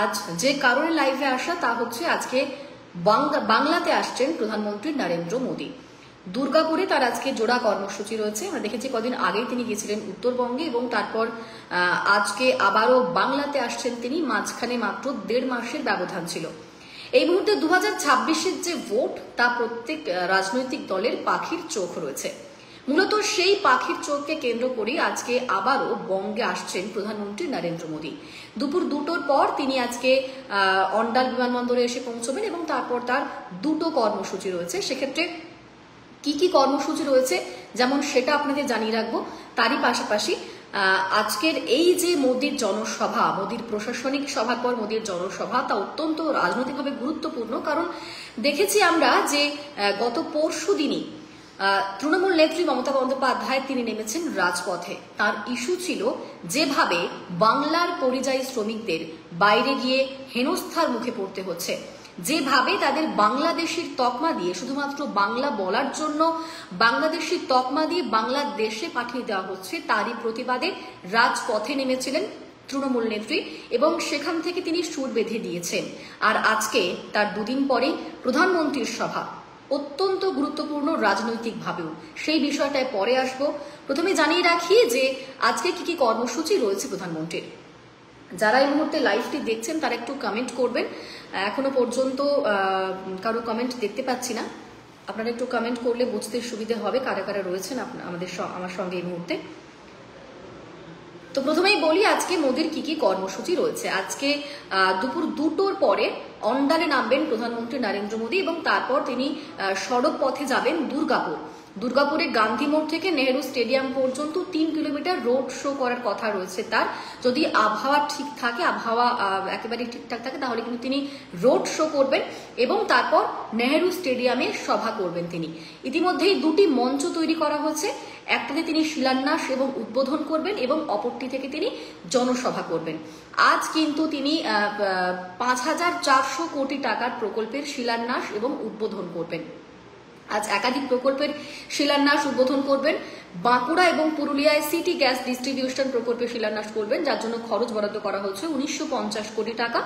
আজ যে কারণে লাইভে আসা তা হচ্ছে আজকে বাংলাতে আসছেন প্রধানমন্ত্রী নরেন্দ্র মোদী। দুর্গাপুরে তার আজকে জোড়া কর্মসূচি রয়েছে। আমরা দেখেছি কদিন আগেই তিনি গিয়েছিলেন উত্তরবঙ্গে এবং তারপর আজকে আবারও বাংলাতে আসছেন তিনি। মাঝখানে মাত্র 1.5 মাসের ব্যবধান ছিল। এই মুহূর্তে 2026-এর যে ভোট তা প্রত্যেক রাজনৈতিক দলের পাখির চোখ রয়েছে। মূলত সেই পাখির চোখকে কেন্দ্র করে আজকে আবারও বঙ্গে আসছেন প্রধানমন্ত্রী নরেন্দ্র মোদী। দুপুর 2টোর পর তিনি আজকে অন্ডাল বিমানবন্দরে এসে পৌঁছবেন এবং তারপর তার 2টো কর্মসূচি রয়েছে। সেক্ষেত্রে কি কি কর্মসূচি রয়েছে যেমন সেটা আপনাদের জানিয়ে রাখবো। তারই পাশাপাশি আজকের এই যে মোদীর জনসভা, মোদীর প্রশাসনিক সভার পর মোদীর জনসভা, তা অত্যন্ত রাজনৈতিকভাবে গুরুত্বপূর্ণ। কারণ দেখেছি আমরা যে গত পরশু দিনই তৃণমূল নেত্রী মমতা বন্দ্যোপাধ্যায় তিনি নেমেছেন রাজপথে। তার ইস্যু ছিল যেভাবে বাংলার পরিযায়ী শ্রমিকদের বাইরে গিয়ে হেনস্থার মুখে পড়তে হচ্ছে, যেভাবে তাদের বাংলাদেশের তকমা দিয়ে শুধুমাত্র বাংলা বলার জন্য বাংলাদেশের তকমা দিয়ে বাংলাদেশে পাঠিয়ে দেওয়া হচ্ছে, তারই প্রতিবাদে রাজপথে নেমেছিলেন তৃণমূল নেত্রী এবং সেখান থেকে তিনি সুর বেঁধে দিয়েছেন। আর আজকে তার 2 দিন পরে প্রধানমন্ত্রীর সভা, অত্যন্ত গুরুত্বপূর্ণ রাজনৈতিকভাবেও, সেই বিষয়টায় পরে আসব। প্রথমে জানিয়ে রাখি যে আজকে কি কি কর্মসূচি রয়েছে প্রধানমন্ত্রীর। যারা এই মুহূর্তে লাইভটি দেখছেন তারা একটু কমেন্ট করবেন। এখনো পর্যন্ত কারো কমেন্ট দেখতে পাচ্ছি না। আপনারা একটু কমেন্ট করলে বুঝতে সুবিধে হবে কারা কারা রয়েছেন আমার সঙ্গে এই মুহূর্তে। তো প্রথমেই বলি আজকে মোদীর কি কি কর্মসূচি রয়েছে। আজকে দুপুর 2টোর পরে অন্ডালে নামবেন প্রধানমন্ত্রী নরেন্দ্র মোদী এবং তারপর তিনি সড়ক পথে যাবেন দুর্গাপুরে গান্ধী মোড় থেকে নেহেরু স্টেডিয়াম পর্যন্ত 3 কিলোমিটার রোড শো করার কথা রয়েছে তার। যদি আবহাওয়া ঠিক থাকে, আবহাওয়া একেবারে ঠিকঠাক থাকে, তাহলে কিন্তু তিনি রোড শো করবেন এবং তারপর নেহেরু স্টেডিয়ামে সভা করবেন তিনি। ইতিমধ্যেই 2টি মঞ্চ তৈরি করা হয়েছে। একটাতে তিনি শিলান্যাস এবং উদ্বোধন করবেন এবং অপরটি থেকে তিনি জনসভা করবেন। আজ কিন্তু তিনি 5,400 কোটি টাকার প্রকল্পের শিলান্যাস এবং উদ্বোধন করবেন। আজ একাধিক প্রকল্পের শিলান্যাস উদ্বোধন করবেন। বাঁকুড়া এবং পুরুলিয়ায় সিটি গ্যাস ডিস্ট্রিবিউশন প্রকল্পের শিলান্যাস করবেন, যার জন্য খরচ বরাদ্দ করা হচ্ছে 1950 কোটি টাকা।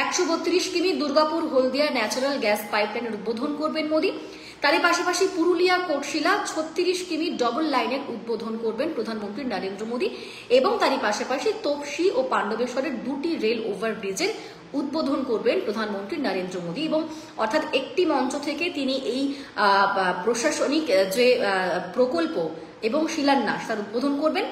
132 কিমি দুর্গাপুর হলদিয়া ন্যাচারাল গ্যাস পাইপলাইনের উদ্বোধন করবেন মোদী। তারই পাশাপাশি পুরুলিয়া কোটশিলা 36 কিমি ডবল লাইনের উদ্বোধন করবেন প্রধানমন্ত্রী নরেন্দ্র মোদী এবং তারই পাশাপাশি তপসি ও পাণ্ডবেশ্বরের 2টি রেল ওভারব্রিজের উদ্বোধন করবেন প্রধানমন্ত্রী নরেন্দ্র মোদী। এবং অর্থাৎ একটি মঞ্চ থেকে তিনি এই প্রশাসনিক যে প্রকল্প এবং শিলান্যাস তার উদ্বোধন করবেন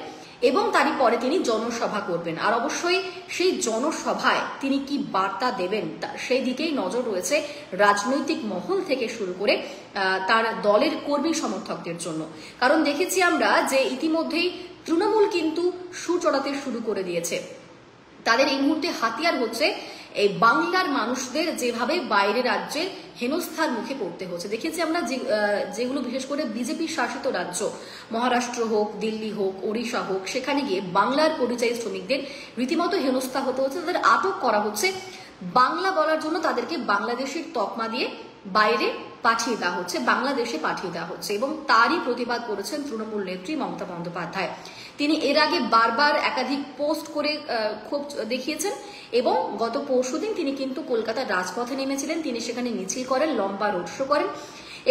এবং তারই পরে তিনি জনসভা করবেন। আর অবশ্যই সেই জনসভায় তিনি কি বার্তা দেবেন সেই দিকেই নজর রয়েছে রাজনৈতিক মহল থেকে শুরু করে তার দলের কর্মী সমর্থকদের জন্য। কারণ দেখেছি আমরা যে ইতিমধ্যেই তৃণমূল কিন্তু সুর চড়াতে শুরু করে দিয়েছে। তাদের এই মুহূর্তে হাতিয়ার হচ্ছে এই বাংলার মানুষদের যেভাবে বাইরের রাজ্যের হেনস্থার মুখে পড়তে হচ্ছে। দেখেছি আমরা যেগুলো বিশেষ করে বিজেপি শাসিত রাজ্য, মহারাষ্ট্র হোক, দিল্লি হোক, ওড়িশা হোক, সেখানে গিয়ে বাংলার পরিযায়ী শ্রমিকদের রীতিমতো হেনস্থা হতে হচ্ছে, তাদের আটক করা হচ্ছে। বাংলা বলার জন্য তাদেরকে বাংলাদেশের তকমা দিয়ে বাইরে পাঠিয়ে দেওয়া হচ্ছে, বাংলাদেশে পাঠিয়ে দেওয়া হচ্ছে এবং তারই প্রতিবাদ করেছেন তৃণমূল নেত্রী মমতা বন্দ্যোপাধ্যায়। তিনি এর আগে বারবার একাধিক পোস্ট করে ক্ষোভ দেখিয়েছেন এবং গত পরশুদিন তিনি কিন্তু কলকাতার রাজপথে নেমেছিলেন। তিনি সেখানে মিছিল করেন, লম্বা রোড শো করেন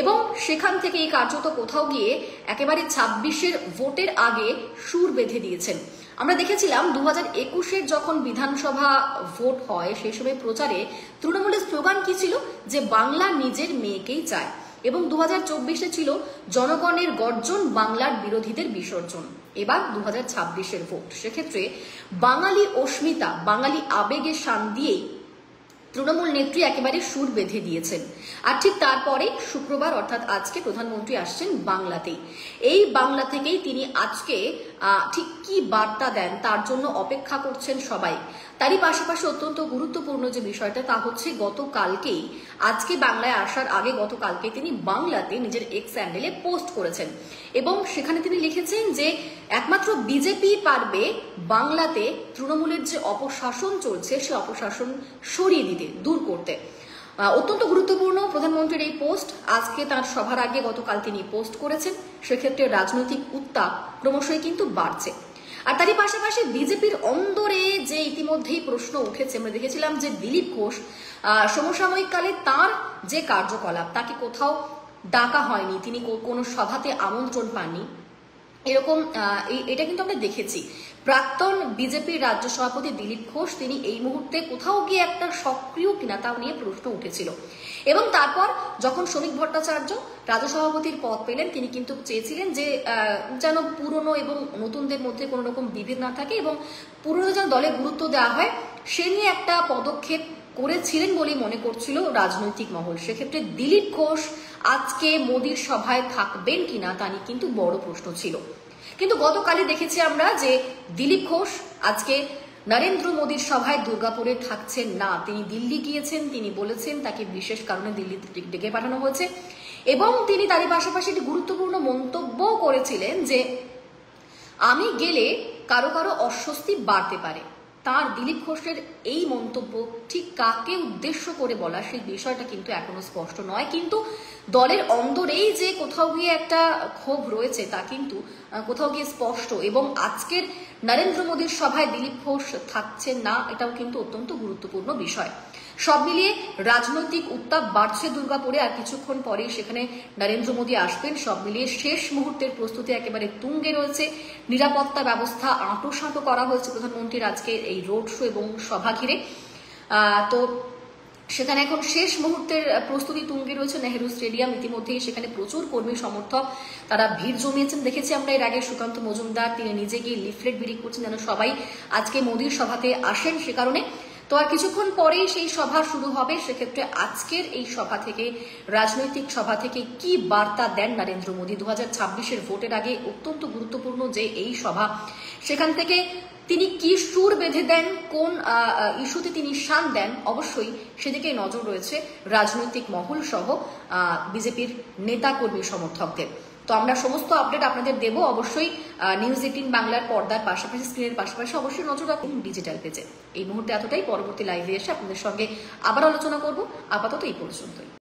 এবং সেখান থেকে এই কার্যত কোথাও গিয়ে একেবারে 26-এর ভোটের আগে সুর বেঁধে দিয়েছেন। আমরা দেখেছিলাম 2021-এর যখন বিধানসভা ভোট হয় সেই সময় প্রচারে তৃণমূলের স্লোগান কি ছিল, যে বাংলা নিজের মেয়েকেই চায় এবং 2024-এ ছিল জনগণের গর্জন, বাংলার বিরোধীদের বিসর্জন। এবার 2026-এর ভোট, সেক্ষেত্রে বাঙালি অস্মিতা, বাঙালি আবেগে শান দিয়েই তৃণমূল নেত্রী একেবারে সুর বেঁধে দিয়েছেন। আর ঠিক তারপরে শুক্রবার অর্থাৎ আজকে প্রধানমন্ত্রী আসছেন বাংলাতেই। এই বাংলা থেকেই তিনি আজকে ঠিক কি বার্তা দেন তার জন্য অপেক্ষা করছেন সবাই। তারই পাশাপাশি অত্যন্ত গুরুত্বপূর্ণ যে বিষয়টা তা হচ্ছে গতকালকেই, আজকে বাংলায় আসার আগে গতকালকে তিনি বাংলাতে নিজের এক্স হ্যান্ডেলে পোস্ট করেছেন এবং সেখানে তিনি লিখেছেন যে একমাত্র বিজেপি পারবে বাংলাতে তৃণমূলের যে অপশাসন চলছে সে অপশাসন সরিয়ে দিতে, দূর করতে। অত্যন্ত গুরুত্বপূর্ণ প্রধানমন্ত্রীর এই পোস্ট। আজকে তার সভার আগে গতকাল তিনি পোস্ট করেছেন। সেক্ষেত্রে রাজনৈতিক উত্তাপ ক্রমশই কিন্তু বাড়ছে। আর তারই পাশাপাশি বিজেপির অন্দরে যে ইতিমধ্যেই প্রশ্ন উঠেছে, আমরা দেখেছিলাম যে দিলীপ ঘোষ সমসাময়িক কালে তার যে কার্যকলাপ, তাকে কোথাও ডাকা হয়নি, তিনি কোনো সভাতে আমন্ত্রণ পাননি, এরকম এটা কিন্তু আমরা দেখেছি। প্রাক্তন বিজেপির রাজ্য সভাপতি দিলীপ ঘোষ তিনি এই মুহূর্তে কোথাও গিয়ে একটা সক্রিয় কিনা তা নিয়ে প্রশ্ন উঠেছিল। এবং তারপর যখন শ্রমিক ভট্টাচার্য রাজ্য সভাপতির পদ পেলেন, তিনি কিন্তু চেয়েছিলেন যে যেন পুরনো এবং নতুনদের মধ্যে কোনো রকম বিভেদ না থাকে এবং পুরনো যেন দলে গুরুত্ব দেওয়া হয়, সে নিয়ে একটা পদক্ষেপ করেছিলেন বলেই মনে করছিল রাজনৈতিক মহল। সেক্ষেত্রে দিলীপ ঘোষ আজকে মোদির সভায় থাকবেন কিনা তা নিয়ে কিন্তু বড় প্রশ্ন ছিল। কিন্তু গতকালই দেখেছি আমরা যে দিলীপ ঘোষ আজকে নরেন্দ্র মোদীর সভায় দুর্গাপুরে থাকছেন না, তিনি দিল্লি গিয়েছেন। তিনি বলেছেন তাকে বিশেষ কারণে দিল্লি ডেকে পাঠানো হয়েছে এবং তিনি তারই পাশাপাশি একটি গুরুত্বপূর্ণ মন্তব্য করেছিলেন যে আমি গেলে কারো কারো অস্বস্তি বাড়তে পারে। তার দিলীপ ঘোষের এই মন্তব্য ঠিক কাকে উদ্দেশ্য করে বলা সেই বিষয়টা কিন্তু এখনো স্পষ্ট নয়, কিন্তু দলের অন্দরেই যে কোথাও গিয়ে একটা ক্ষোভ রয়েছে তা কিন্তু কোথাও গিয়ে স্পষ্ট। এবং আজকের নরেন্দ্র মোদীর সভায় দিলীপ ঘোষ থাকছেন না, এটাও কিন্তু অত্যন্ত গুরুত্বপূর্ণ বিষয়। সব মিলিয়ে রাজনৈতিক উত্তাপ বাড়ছে দুর্গাপুরে, আর কিছুক্ষণ পরেই সেখানে নরেন্দ্র মোদী আসবেন। সব মিলিয়ে শেষ মুহূর্তের প্রস্তুতি একেবারে তুঙ্গে রয়েছে। নিরাপত্তা ব্যবস্থা আঁটোসাঁটো করা হয়েছে প্রধানমন্ত্রীর আজকে এই রোড শো এবং সভা ঘিরে। তো সেখানে এখন শেষ মুহূর্তের প্রস্তুতি তুঙ্গে রয়েছে নেহেরু স্টেডিয়াম। ইতিমধ্যেই সেখানে প্রচুর কর্মী সমর্থক তারা ভিড় জমিয়েছেন। দেখেছি আমরা এর আগে সুকান্ত মজুমদার তিনি নিজে গিয়ে লিফলেট বিলি করছেন যেন সবাই আজকে মোদীর সভাতে আসেন সে কারণে। তো আর কিছুক্ষণ পরেই সেই সভা শুরু হবে। সেক্ষেত্রে আজকের এই সভা থেকে, রাজনৈতিক সভা থেকে কি বার্তা দেন নরেন্দ্র মোদী 2026-এর ভোটের আগে অত্যন্ত গুরুত্বপূর্ণ যে এই সভা, সেখান থেকে তিনি কি সুর বেঁধে দেন, কোন ইস্যুতে তিনি শান দেন, অবশ্যই সেদিকে নজর রয়েছে রাজনৈতিক মহল সহ বিজেপির নেতা কর্মী সমর্থকদের। তো আমরা সমস্ত আপডেট আপনাদের দেব অবশ্যই নিউজ 18 বাংলার পর্দার পাশাপাশি, স্ক্রিনের পাশাপাশি অবশ্যই নজর রাখুন ডিজিটাল পেজে। এই মুহূর্তে এতটাই, পরবর্তী লাইভে এসে আপনাদের সঙ্গে আবার আলোচনা করব। আপাতত এই পর্যন্তই।